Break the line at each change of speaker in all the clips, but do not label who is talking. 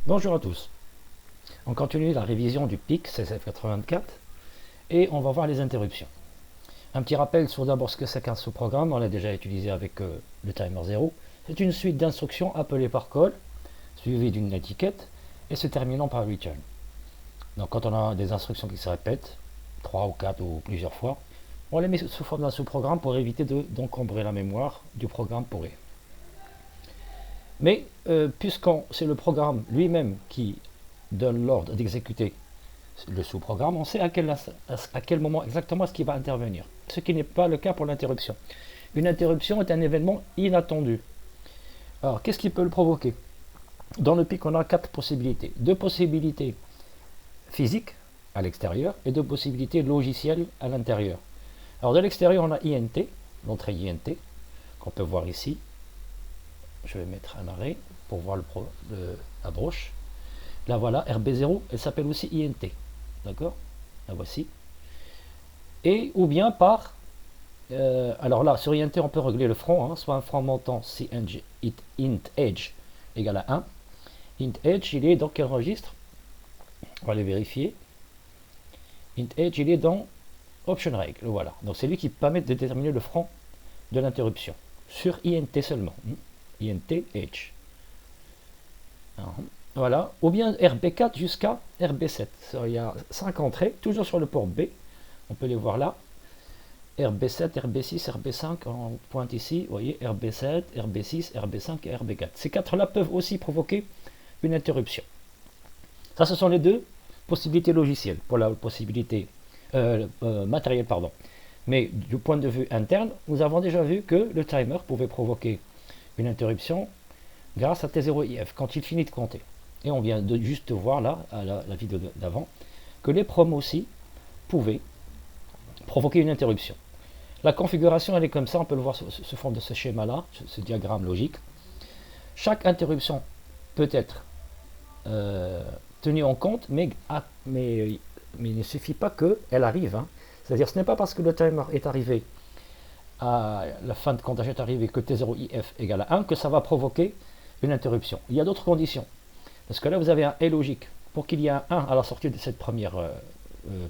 Bonjour à tous. On continue la révision du PIC CCF84 et on va voir les interruptions. Un petit rappel sur d'abord ce que c'est qu'un sous-programme, on l'a déjà utilisé avec le timer 0. C'est une suite d'instructions appelées par call, suivie d'une étiquette et se terminant par return. Donc quand on a des instructions qui se répètent, 3 ou 4 ou plusieurs fois, on les met sous forme d'un sous-programme pour éviter d'encombrer la mémoire du programme pour eux. Mais puisque c'est le programme lui-même qui donne l'ordre d'exécuter le sous-programme, on sait à quel moment exactement est-ce qu'il va intervenir. Ce qui n'est pas le cas pour l'interruption. Une interruption est un événement inattendu. Alors, qu'est-ce qui peut le provoquer? Dans le PIC, on a 4 possibilités. 2 possibilités physiques à l'extérieur et 2 possibilités logicielles à l'intérieur. Alors, de l'extérieur, on a INT, l'entrée INT, qu'on peut voir ici. Je vais mettre un arrêt pour voir la broche. Là voilà, RB0, elle s'appelle aussi INT. D'accord? La voici. Et ou bien par... alors là, sur INT, on peut régler le front, hein, soit un front montant si int edge égale à 1. Int edge, il est dans quel registre? On va aller vérifier. Int edge, il est dans option règle. Voilà. Donc c'est lui qui permet de déterminer le front de l'interruption. Sur INT seulement. INT edge. Voilà, ou bien RB4 jusqu'à RB7. Il y a 5 entrées, toujours sur le port B. On peut les voir là. RB7, RB6, RB5, on pointe ici, vous voyez, RB7, RB6, RB5 et RB4. Ces 4-là peuvent aussi provoquer une interruption. Ça, ce sont les 2 possibilités logicielles pour la possibilité matérielle, pardon. Mais du point de vue interne, nous avons déjà vu que le timer pouvait provoquer une interruption grâce à T0IF quand il finit de compter. Et on vient de juste voir là, à la vidéo d'avant, que les proms aussi pouvaient provoquer une interruption. La configuration, elle est comme ça, on peut le voir sous forme de ce schéma-là, ce diagramme logique. Chaque interruption peut être tenue en compte, mais il ne suffit pas qu'elle arrive. Hein. C'est-à-dire, ce n'est pas parce que le timer est arrivé à la fin de comptage est arrivé que T0IF égale à 1 que ça va provoquer une interruption. Il y a d'autres conditions. Parce que là, vous avez un et logique. Pour qu'il y ait un 1 à la sortie de cette première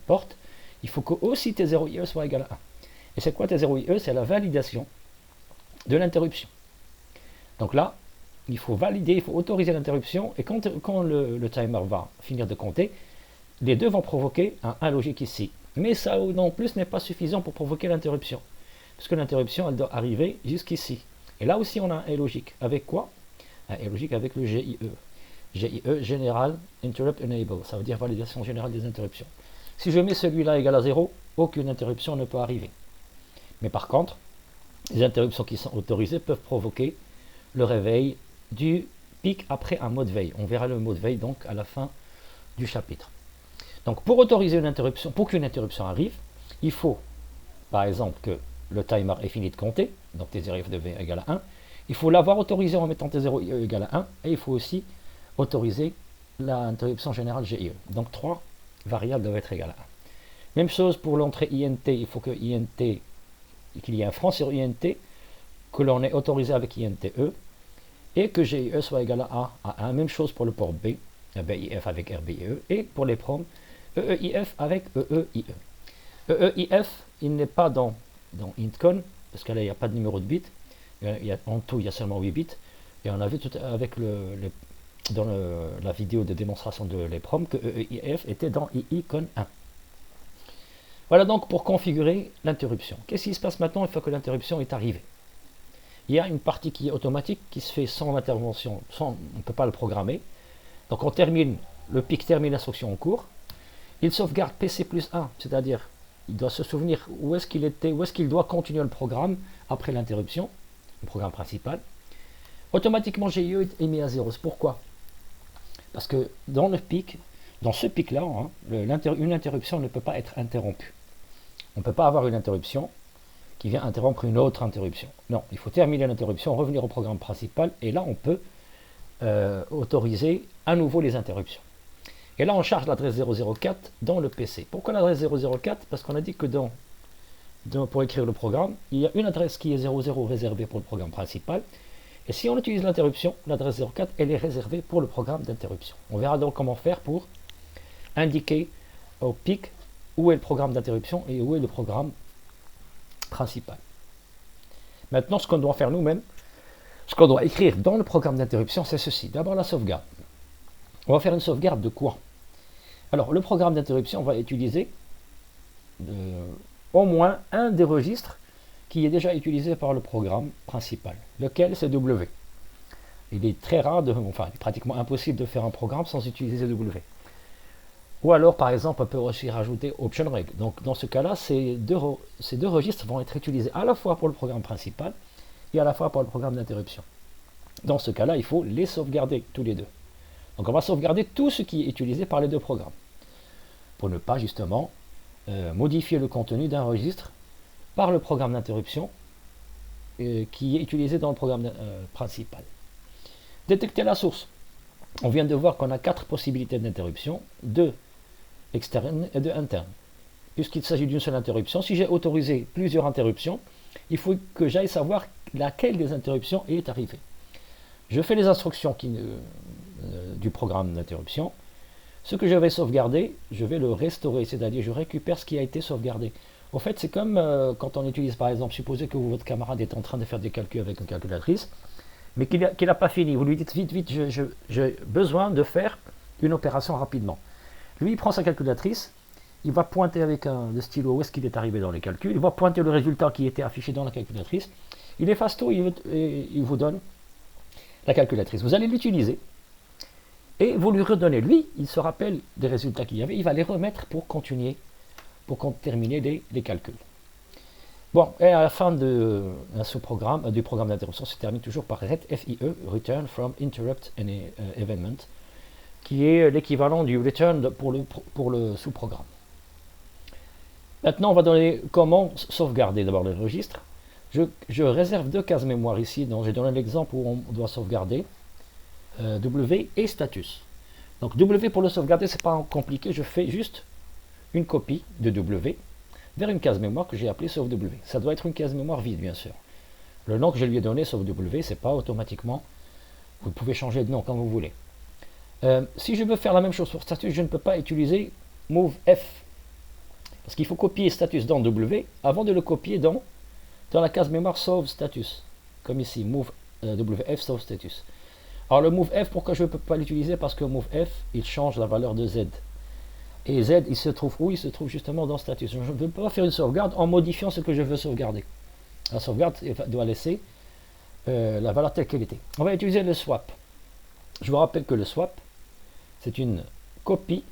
porte, il faut que aussi T0IE soit égal à 1. Et c'est quoi T0IE? C'est la validation de l'interruption. Donc là, il faut valider, il faut autoriser l'interruption. Et quand le timer va finir de compter, les deux vont provoquer un 1 logique ici. Mais ça non plus n'est pas suffisant pour provoquer l'interruption. Parce que l'interruption, elle doit arriver jusqu'ici. Et là aussi, on a un et logique. Avec quoi? Un et logique avec le GIE. GIE, General Interrupt Enable, ça veut dire validation générale des interruptions. Si je mets celui-là égal à 0, aucune interruption ne peut arriver. Mais par contre, les interruptions qui sont autorisées peuvent provoquer le réveil du pic après un mode veille. On verra le mode veille donc à la fin du chapitre. Donc pour autoriser une interruption, pour qu'une interruption arrive, il faut par exemple que le timer ait fini de compter, donc T0 devait égal à 1. Il faut l'avoir autorisé en mettant T0 égal à 1 et il faut aussi autoriser l'interruption générale GIE. Donc 3 variables doivent être égales à 1. Même chose pour l'entrée INT, il faut que qu'il y ait un franc sur INT, que l'on ait autorisé avec INTE, et que GIE soit égal à 1. Même chose pour le port B, BIF avec RBIE, et pour les proms, EEIF avec EEIE. EEIF, il n'est pas dans intcon, parce que là, il n'y a pas de numéro de bit. En tout, il y a seulement 8 bits. Et on a vu tout avec dans la vidéo de démonstration de l'EPROM que EEIF était dans IICON 1. Voilà donc pour configurer l'interruption. Qu'est-ce qui se passe maintenant une fois que l'interruption est arrivée? Il y a une partie qui est automatique, qui se fait sans intervention, on ne peut pas le programmer. Donc on termine, le PIC termine l'instruction en cours. Il sauvegarde PC plus 1, c'est-à-dire il doit se souvenir où est-ce qu'il était, où est-ce qu'il doit continuer le programme après l'interruption, le programme principal. Automatiquement GIE est mis à 0. C'est pourquoi? Parce que dans le PIC, dans ce PIC-là, hein, une interruption ne peut pas être interrompue. On ne peut pas avoir une interruption qui vient interrompre une autre interruption. Non, il faut terminer l'interruption, revenir au programme principal, et là on peut autoriser à nouveau les interruptions. Et là on charge l'adresse 004 dans le PC. Pourquoi l'adresse 004? Parce qu'on a dit que pour écrire le programme, il y a une adresse qui est 00 réservée pour le programme principal, Et si on utilise l'interruption, l'adresse 04, elle est réservée pour le programme d'interruption. On verra donc comment faire pour indiquer au pic où est le programme d'interruption et où est le programme principal. Maintenant, ce qu'on doit faire nous-mêmes, ce qu'on doit écrire dans le programme d'interruption, c'est ceci. D'abord, la sauvegarde. On va faire une sauvegarde de quoi? Alors, le programme d'interruption va utiliser au moins un des registres qui est déjà utilisé par le programme principal, lequel c'est W. Il est très rare, enfin, il est pratiquement impossible de faire un programme sans utiliser W. Ou alors, par exemple, on peut aussi rajouter option reg. Donc, dans ce cas-là, ces deux registres vont être utilisés à la fois pour le programme principal et à la fois pour le programme d'interruption. Dans ce cas-là, il faut les sauvegarder tous les deux. Donc, on va sauvegarder tout ce qui est utilisé par les deux programmes pour ne pas justement modifier le contenu d'un registre par le programme d'interruption qui est utilisé dans le programme principal. Détecter la source. On vient de voir qu'on a 4 possibilités d'interruption, 2 externes et 2 internes. Puisqu'il s'agit d'une seule interruption, si j'ai autorisé plusieurs interruptions, il faut que j'aille savoir laquelle des interruptions est arrivée. Je fais les instructions du programme d'interruption. Ce que je vais sauvegarder, je vais le restaurer, c'est-à-dire je récupère ce qui a été sauvegardé. Au fait, c'est comme quand on utilise, par exemple, supposez que votre camarade est en train de faire des calculs avec une calculatrice, mais qu'il n'a pas fini. Vous lui dites vite, vite, j'ai besoin de faire une opération rapidement. Lui, il prend sa calculatrice, il va pointer avec le stylo où est-ce qu'il est arrivé dans les calculs, il va pointer le résultat qui était affiché dans la calculatrice, il efface tout et il vous donne la calculatrice. Vous allez l'utiliser et vous lui redonnez. Lui, il se rappelle des résultats qu'il y avait, il va les remettre pour continuer, pour terminer les calculs. Bon, et à la fin du programme d'interruption se termine toujours par RET-FIE, Return from Interrupt Evenement, qui est l'équivalent du return pour le sous-programme. Maintenant, on va donner comment sauvegarder d'abord les registres. Je réserve 2 cases mémoire ici, donc j'ai donné l'exemple où on doit sauvegarder W et status. Donc W pour le sauvegarder, c'est pas compliqué, je fais juste une copie de W vers une case mémoire que j'ai appelée sauveW. Ça doit être une case mémoire vide, bien sûr. Le nom que je lui ai donné, sauveW, c'est pas automatiquement. Vous pouvez changer de nom quand vous voulez. Si je veux faire la même chose sur status, je ne peux pas utiliser MoveF. Parce qu'il faut copier status dans W avant de le copier dans la case mémoire sauve status. Comme ici, move WF sauve status. Alors le MoveF, pourquoi je ne peux pas l'utiliser? Parce que MoveF, il change la valeur de Z. Et Z, il se trouve où? Il se trouve justement dans status. Je ne peux pas faire une sauvegarde en modifiant ce que je veux sauvegarder. La sauvegarde doit laisser la valeur telle qu'elle était. On va utiliser le swap. Je vous rappelle que le swap, c'est une copie,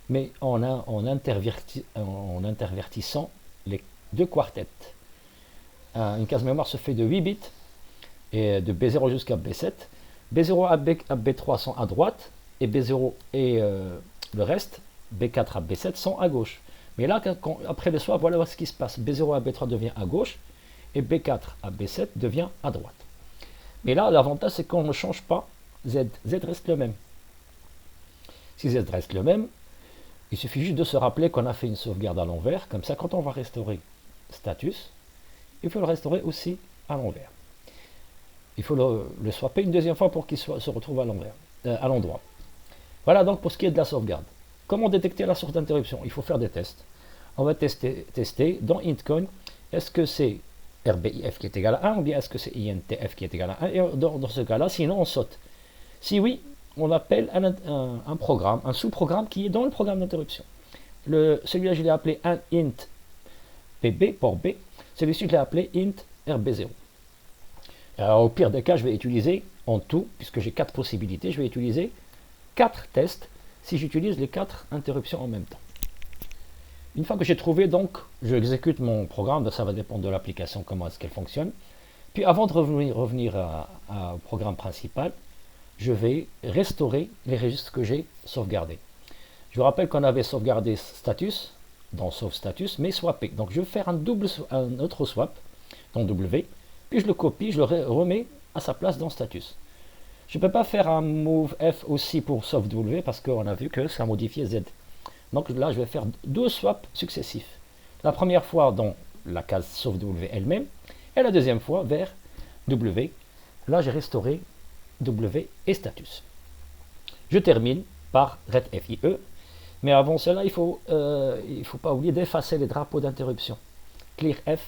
mais en intervertissant les 2 quartets. Une case mémoire se fait de 8 bits, et de B0 jusqu'à B7. B0 à B3 sont à droite, et B0 et le reste, B4 à B7 sont à gauche. Mais là, après le swap, voilà ce qui se passe. B0 à B3 devient à gauche, et B4 à B7 devient à droite. Mais là, l'avantage, c'est qu'on ne change pas Z. Z reste le même. Si Z reste le même, il suffit juste de se rappeler qu'on a fait une sauvegarde à l'envers. Comme ça, quand on va restaurer status, il faut le restaurer aussi à l'envers. Il faut le swapper une deuxième fois pour qu'il se retrouve à l'envers, à l'endroit. Voilà donc pour ce qui est de la sauvegarde. Comment détecter la source d'interruption? Il faut faire des tests. On va tester dans intcon, est-ce que c'est RBIF qui est égal à 1 ou bien est-ce que c'est INTF qui est égal à 1? Et dans ce cas-là, sinon on saute. Si oui, on appelle un programme, un sous-programme qui est dans le programme d'interruption. Celui-là, je l'ai appelé un int PB, port B. Celui-ci, je l'ai appelé int RB0. Alors, au pire des cas, je vais utiliser en tout, puisque j'ai 4 possibilités, je vais utiliser 4 tests si j'utilise les 4 interruptions en même temps. Une fois que j'ai trouvé, donc, je exécute mon programme, ça va dépendre de l'application, comment est-ce qu'elle fonctionne. Puis avant de revenir au programme principal, je vais restaurer les registres que j'ai sauvegardés. Je vous rappelle qu'on avait sauvegardé status, dans sauve status, mais swappé. Donc je vais faire un autre swap dans W, puis je le copie, je le remets à sa place dans status. Je ne peux pas faire un move F aussi pour sauve W parce qu'on a vu que ça modifiait Z. Donc là, je vais faire 2 swaps successifs. La première fois dans la case sauve W elle-même, et la deuxième fois vers W, là j'ai restauré W et status. Je termine par retFIE, mais avant cela, il faut pas oublier d'effacer les drapeaux d'interruption. ClearF,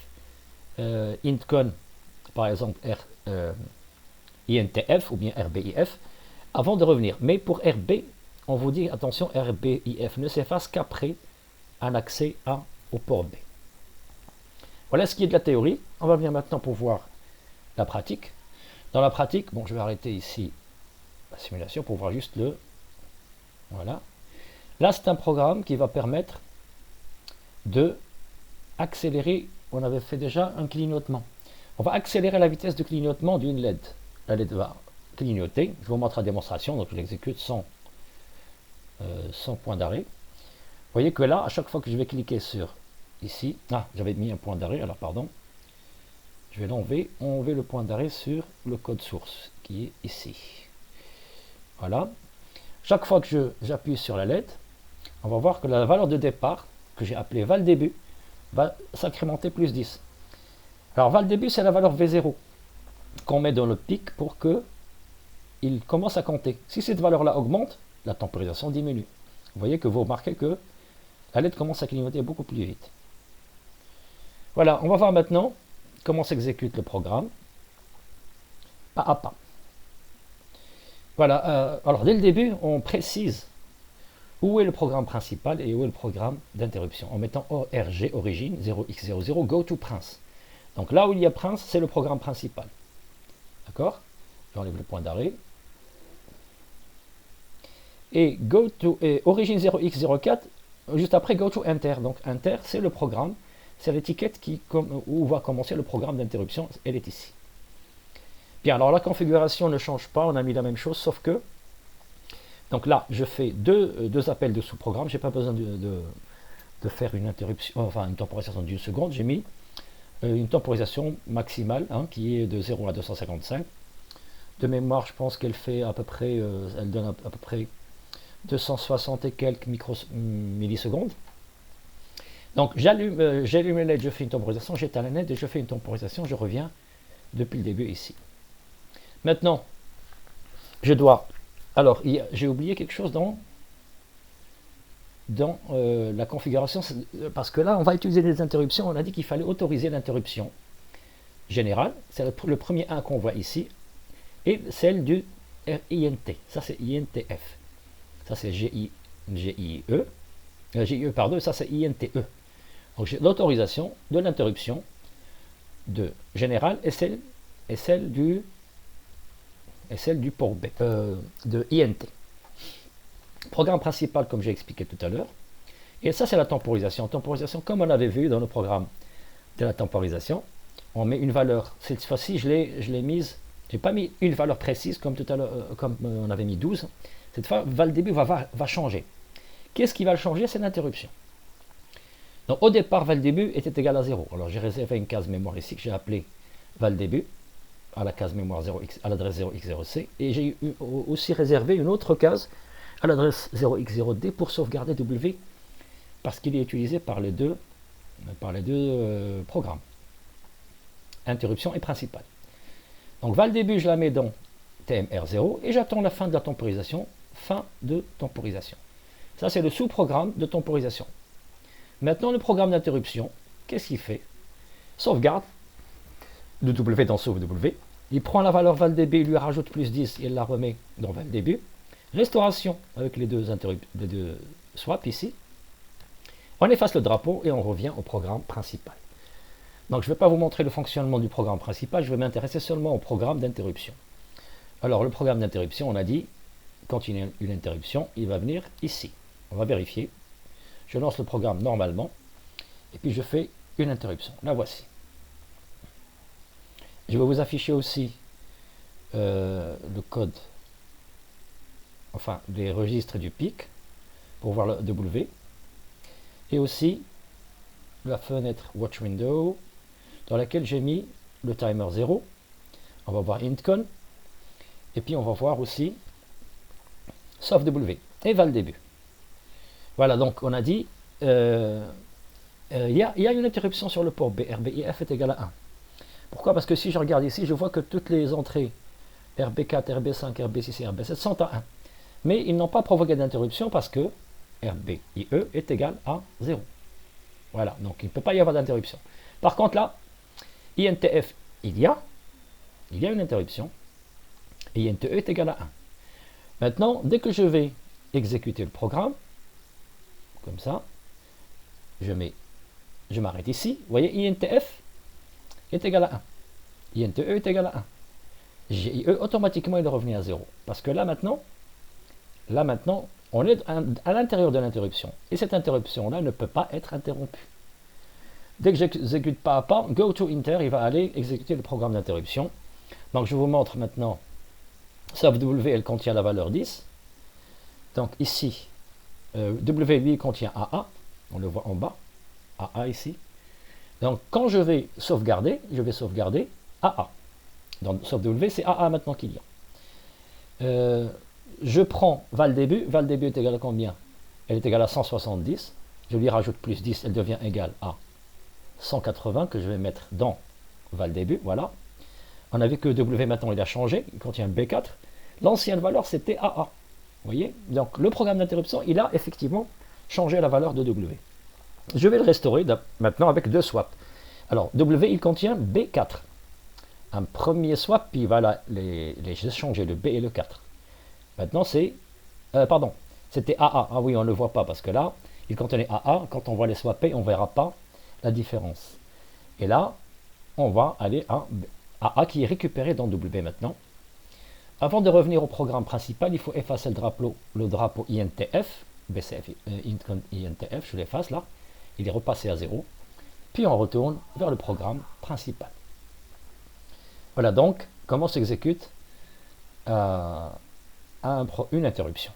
intcon, par exemple INTF ou bien RBIF, avant de revenir. Mais pour RB, on vous dit, attention, RBIF ne s'efface qu'après un accès au port B. Voilà ce qui est de la théorie. On va venir maintenant pour voir la pratique. Dans la pratique, bon, je vais arrêter ici la simulation pour voir juste le... Voilà. Là, c'est un programme qui va permettre de accélérer. On avait fait déjà un clignotement. On va accélérer la vitesse de clignotement d'une LED. La LED va clignoter. Je vous montre la démonstration, donc je l'exécute sans point d'arrêt. Vous voyez que là, à chaque fois que je vais cliquer sur ici, j'avais mis un point d'arrêt, alors pardon, je vais l'enlever, enlever le point d'arrêt sur le code source qui est ici. Voilà. Chaque fois que j'appuie sur la LED, on va voir que la valeur de départ, que j'ai appelée val début, va s'incrémenter plus 10. Alors val début, c'est la valeur V0 qu'on met dans le pic pour que il commence à compter. Si cette valeur-là augmente, la temporisation diminue. Vous voyez que vous remarquez que la LED commence à clignoter beaucoup plus vite. Voilà, on va voir maintenant comment s'exécute le programme, pas à pas. Voilà, alors dès le début, on précise où est le programme principal et où est le programme d'interruption, en mettant ORG, origine, 0x00, go to prince. Donc là où il y a prince, c'est le programme principal. D'accord? J'enlève le point d'arrêt. Et go to origine 0x04, juste après go to enter. Donc enter, c'est le programme, c'est l'étiquette où va commencer le programme d'interruption, elle est ici. Bien, alors la configuration ne change pas, on a mis la même chose, sauf que, donc là, je fais deux appels de sous-programme, je n'ai pas besoin de faire une interruption, enfin une temporisation d'une seconde, j'ai mis une temporisation maximale, qui est de 0 à 255. De mémoire, je pense qu'elle fait à peu près, elle donne à peu près 260 et quelques millisecondes. Donc j'allume la LED, je fais une temporisation, j'éteins la LED et je fais une temporisation, je reviens depuis le début ici. Maintenant, je dois... Alors, j'ai oublié quelque chose dans la configuration, parce que là, on va utiliser des interruptions. On a dit qu'il fallait autoriser l'interruption générale. C'est le premier 1 qu'on voit ici. Et celle du INT. Ça, c'est INTF. Ça, c'est GIE. Pardon, ça, c'est INTE. Donc, j'ai l'autorisation de l'interruption de générale et celle du port B, de INT. Programme principal, comme j'ai expliqué tout à l'heure. Et ça, c'est la temporisation. Temporisation, comme on avait vu dans le programme de la temporisation, on met une valeur. Cette fois-ci, je l'ai mise, j'ai pas mis une valeur précise comme tout à l'heure, comme on avait mis 12. Cette fois, val début va changer. Qu'est-ce qui va le changer? C'est l'interruption. Donc, au départ, val début était égal à 0. Alors, j'ai réservé une case mémoire ici que j'ai appelée val début à la case mémoire 0x, à l'adresse 0x0c, et j'ai aussi réservé une autre case à l'adresse 0x0d pour sauvegarder W, parce qu'il est utilisé par les deux programmes, interruption et principale. Donc val début, je la mets dans TMR0 et j'attends la fin de la temporisation, fin de temporisation. Ça, c'est le sous-programme de temporisation. Maintenant, le programme d'interruption, qu'est-ce qu'il fait? Sauvegarde de W dans sauve W, il prend la valeur val début, il lui rajoute plus 10 et il la remet dans val début. Restauration avec les deux swaps ici. On efface le drapeau et on revient au programme principal. Donc je ne vais pas vous montrer le fonctionnement du programme principal, je vais m'intéresser seulement au programme d'interruption. Alors le programme d'interruption, on a dit, quand il y a une interruption, il va venir ici. On va vérifier. Je lance le programme normalement et puis je fais une interruption. La voici. Je vais vous afficher aussi le code, enfin les registres du pic pour voir le W, et aussi la fenêtre Watch Window dans laquelle j'ai mis le timer 0. On va voir intcon et puis on va voir aussi sauf W et val début. Voilà, donc on a dit il y a une interruption sur le port B, RBIF est égal à 1. Pourquoi? Parce que si je regarde ici, je vois que toutes les entrées RB4, RB5, RB6 et RB7 sont à 1. Mais ils n'ont pas provoqué d'interruption parce que RBIE est égal à 0. Voilà, donc il ne peut pas y avoir d'interruption. Par contre là, INTF, il y a une interruption, et INTE est égal à 1. Maintenant, dès que je vais exécuter le programme, comme ça, je m'arrête ici. Vous voyez, INTF est égal à 1. INTE est égal à 1. GIE, automatiquement, il est revenu à 0. Parce que là maintenant, on est à l'intérieur de l'interruption. Et cette interruption-là ne peut pas être interrompue. Dès que j'exécute pas à pas, GoToInter, il va aller exécuter le programme d'interruption. Donc je vous montre maintenant, sauf W, elle contient la valeur 10. Donc ici, W, lui, contient AA. On le voit en bas. AA ici. Donc quand je vais sauvegarder AA. Donc sauf W, c'est AA maintenant qu'il y a. Je prends val début est égal à combien? Elle est égale à 170. Je lui rajoute plus 10, elle devient égale à 180 que je vais mettre dans val début. Voilà. On a vu que W maintenant il a changé, il contient B4. L'ancienne valeur c'était AA. Vous voyez? Donc le programme d'interruption, il a effectivement changé la valeur de W. Je vais le restaurer maintenant avec deux swaps. Alors W il contient B4. Un premier swap, puis il va les échanger, le B et le 4. Maintenant c'est... pardon, c'était AA. Ah oui, on ne le voit pas parce que là, il contenait AA. Quand on va les swapper, on ne verra pas la différence. Et là, on va aller à AA qui est récupéré dans W maintenant. Avant de revenir au programme principal, il faut effacer le drapeau INTF, BCF INTF, je l'efface là. Il est repassé à 0. Puis on retourne vers le programme principal. Voilà donc comment s'exécute une interruption.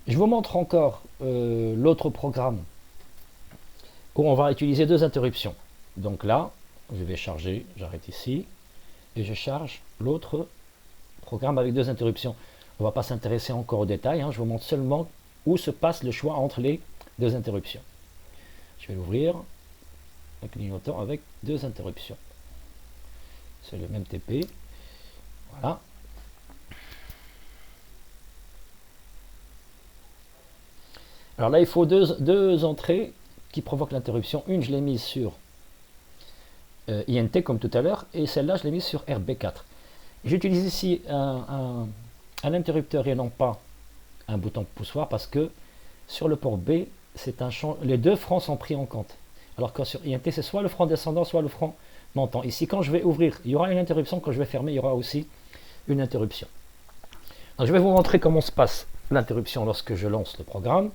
Je vous montre encore l'autre programme où on va utiliser deux interruptions. Donc là, je vais charger, j'arrête ici, et je charge l'autre programme avec deux interruptions. On ne va pas s'intéresser encore aux détails, je vous montre seulement où se passe le choix entre les deux interruptions. Je vais l'ouvrir, un clignotant avec deux interruptions. C'est le même TP. Voilà. Alors là, il faut deux entrées qui provoquent l'interruption. Une, je l'ai mise sur INT comme tout à l'heure, et celle-là, je l'ai mise sur RB4. J'utilise ici un interrupteur et non pas un bouton poussoir parce que sur le port B, les deux fronts sont pris en compte. Alors que sur INT, c'est soit le front descendant, soit le front montant. Ici, quand je vais ouvrir, il y aura une interruption. Quand je vais fermer, il y aura aussi une interruption. Donc, je vais vous montrer comment se passe l'interruption lorsque je lance le programme.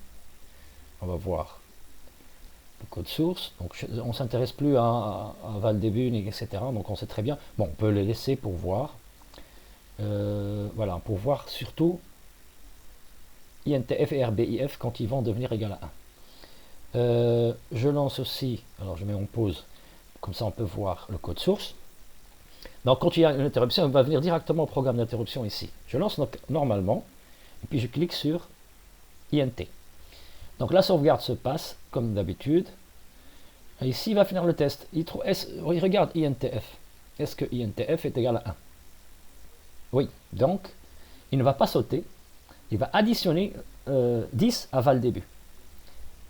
On va voir le code source. Donc, on ne s'intéresse plus à val début, etc. Donc, on sait très bien. Bon, on peut les laisser pour voir. Voilà, pour voir surtout INTF et RBIF quand ils vont devenir égal à 1. Je lance aussi, alors je mets en pause, comme ça on peut voir le code source. Donc quand il y a une interruption, on va venir directement au programme d'interruption ici. Je lance donc normalement, et puis je clique sur INT. Donc la sauvegarde se passe comme d'habitude. Ici il va finir le test. Il regarde INTF. Est-ce que INTF est égal à 1? Oui, donc il ne va pas sauter. Il va additionner 10 à val début.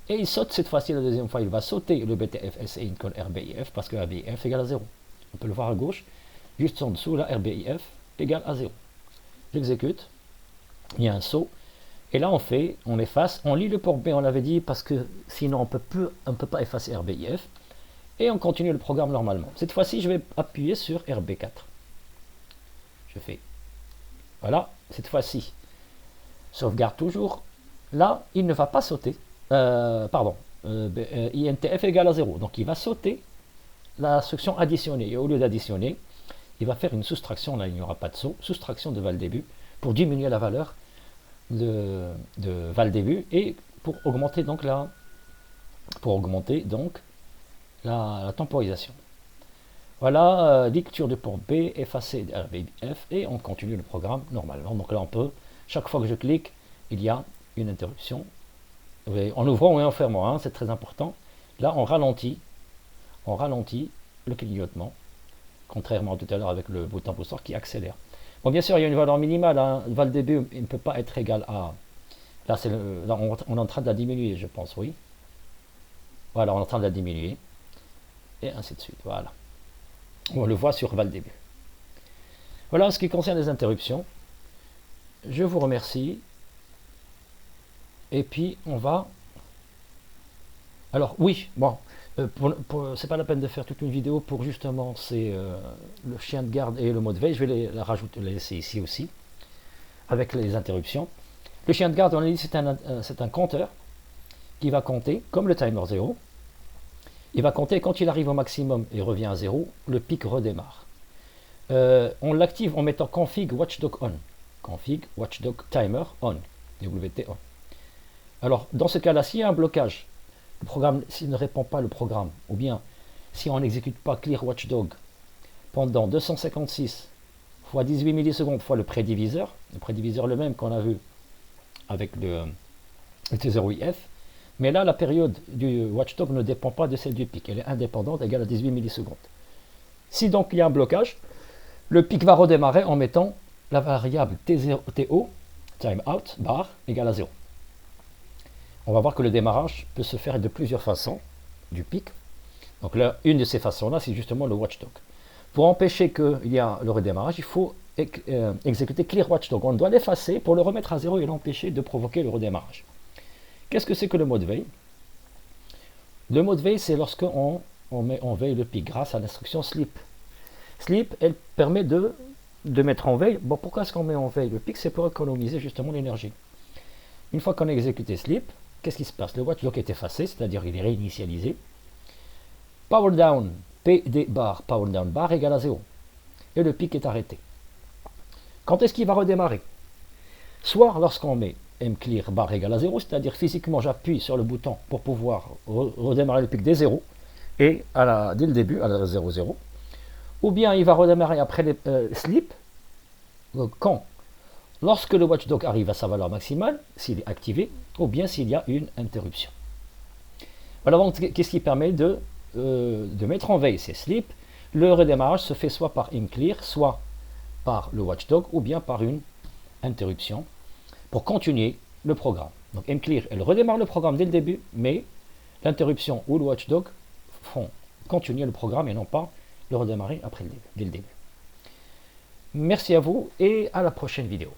Et il saute cette fois-ci, la deuxième fois, il va sauter le BTF SE con RBIF parce que RBIF égale à 0. On peut le voir à gauche, juste en dessous, là, RBIF égale à 0. J'exécute, il y a un saut, et là on efface, on lit le port B, on l'avait dit, parce que sinon on ne peut pas effacer RBIF, et on continue le programme normalement. Cette fois-ci, je vais appuyer sur RB4. Je fais, voilà, cette fois-ci, sauvegarde toujours. Là, il ne va pas sauter. INTF égale à 0. Donc il va sauter l'instruction additionnée. Et au lieu d'additionner, il va faire une soustraction. Là, il n'y aura pas de saut. Soustraction de val début pour diminuer la valeur de val début et pour augmenter donc la temporisation. Voilà, lecture de port B, effacer RBIF et on continue le programme normalement. Donc là, on peut, chaque fois que je clique, il y a une interruption. En ouvrant et en fermant, c'est très important. Là, on ralentit le clignotement, contrairement à tout à l'heure avec le bouton pousseur qui accélère. Bon, bien sûr, il y a une valeur minimale, hein. Val début, il ne peut pas être égal à... Là, on est en train de la diminuer, je pense, oui. Voilà, on est en train de la diminuer. Et ainsi de suite, voilà. On le voit sur val début. Voilà en ce qui concerne les interruptions. Je vous remercie. Et puis, on va... Alors, oui, bon, c'est pas la peine de faire toute une vidéo pour justement le chien de garde et le mot de veille. Je vais les laisser ici aussi, avec les interruptions. Le chien de garde, on a dit, c'est un compteur qui va compter, comme le timer 0. Il va compter quand il arrive au maximum et revient à 0, le pic redémarre. On l'active en mettant config watchdog on. Config watchdog timer on. WT on. Alors, dans ce cas-là, s'il y a un blocage, le programme, s'il ne répond pas le programme, ou bien si on n'exécute pas clear watchdog pendant 256 fois 18 millisecondes fois le prédiviseur le même qu'on a vu avec le T0IF, mais là, la période du watchdog ne dépend pas de celle du pic, elle est indépendante, égale à 18 millisecondes. Si donc il y a un blocage, le pic va redémarrer en mettant la variable TO, timeout, bar, égale à 0. On va voir que le démarrage peut se faire de plusieurs façons du pic. Donc là, une de ces façons-là, c'est justement le watchdog. Pour empêcher qu'il y ait le redémarrage, il faut exécuter clear watchdog. On doit l'effacer pour le remettre à 0 et l'empêcher de provoquer le redémarrage. Qu'est-ce que c'est que le mode veille? Le mode veille, c'est lorsqu'on met en veille le pic grâce à l'instruction sleep. Sleep, elle permet de mettre en veille. Bon, pourquoi est-ce qu'on met en veille le pic? C'est pour économiser justement l'énergie. Une fois qu'on a exécuté sleep, qu'est-ce qui se passe? Le watchdog est effacé, c'est-à-dire il est réinitialisé. Power down, PD bar, power down bar égale à 0. Et le pic est arrêté. Quand est-ce qu'il va redémarrer? Soit lorsqu'on met mclear bar égale à 0, c'est-à-dire physiquement j'appuie sur le bouton pour pouvoir redémarrer le pic des 0 et dès le début à la 0, 0. Ou bien il va redémarrer après les sleep quand? Lorsque le watchdog arrive à sa valeur maximale, s'il est activé, ou bien s'il y a une interruption. Voilà donc qu'est-ce qui permet de mettre en veille ces sleep. Le redémarrage se fait soit par mclear, soit par le watchdog, ou bien par une interruption pour continuer le programme. Donc mclear, elle redémarre le programme dès le début, mais l'interruption ou le watchdog font continuer le programme et non pas le redémarrer dès le début. Merci à vous et à la prochaine vidéo.